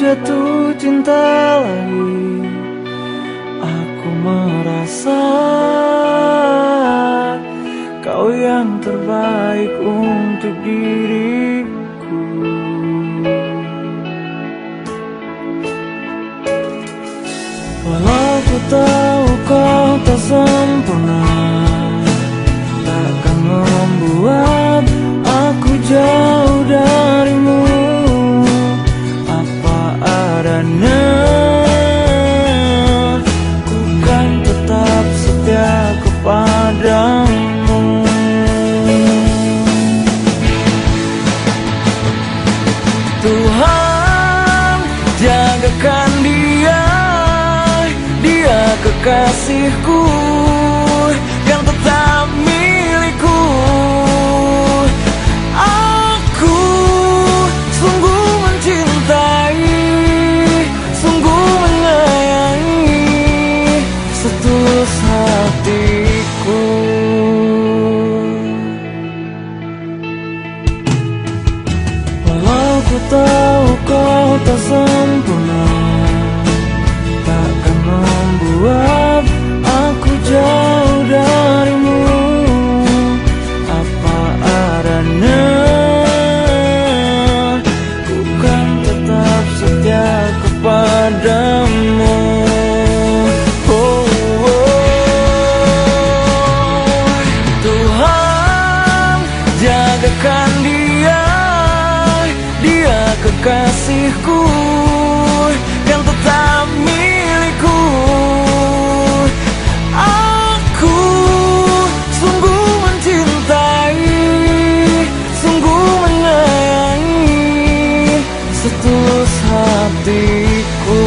jatuh cinta lagi, aku merasa kau yang terbaik untuk diriku. Walau ku tahu kau tak sempurna, takkan membuat aku jauh darimu. Apa adanya, ku kan tetap setia kepadamu. Tuhan, jagakan dia, dia kekasihku yang tetap milikku. Aku sungguh mencintai, sungguh menyayangi, setulus hatiku. Walau ku tahu kau tak sempurna, takkan membuat aku jauh darimu. Apa adanya, ku kan tetap setia kepadamu. Tuhan, jagakan dia, dia kekasihku yang tetap milikku. Aku sungguh mencintai, sungguh menyayangi, setulus hatiku.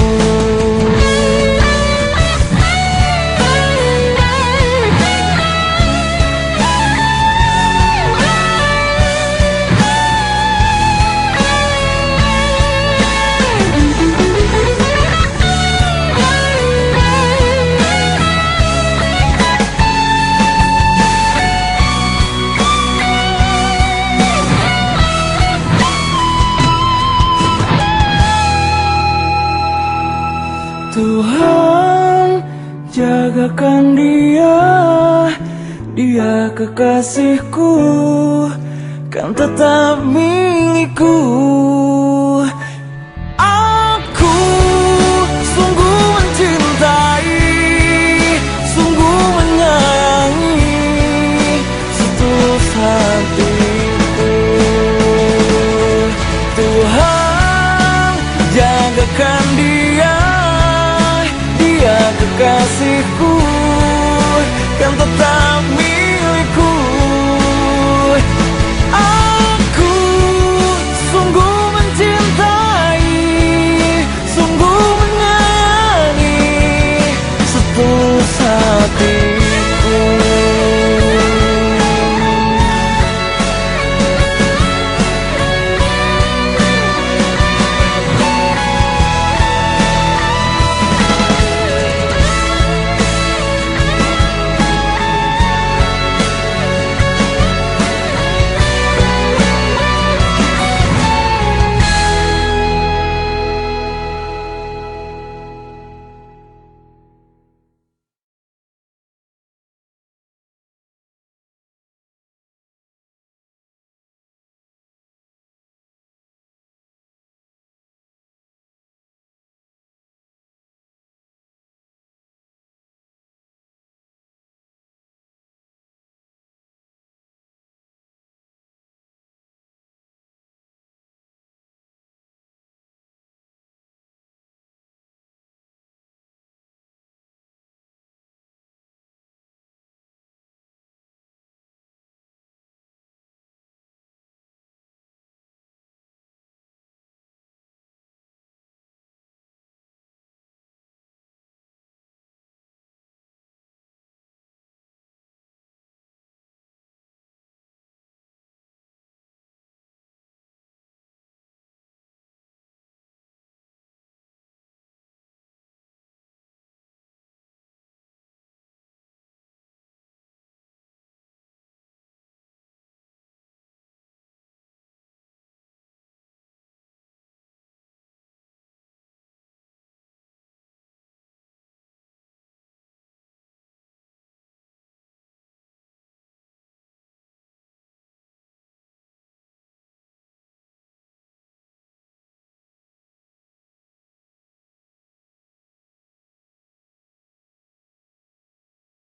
Tuhan, jagakan dia, dia kekasihku kan tetap milikku.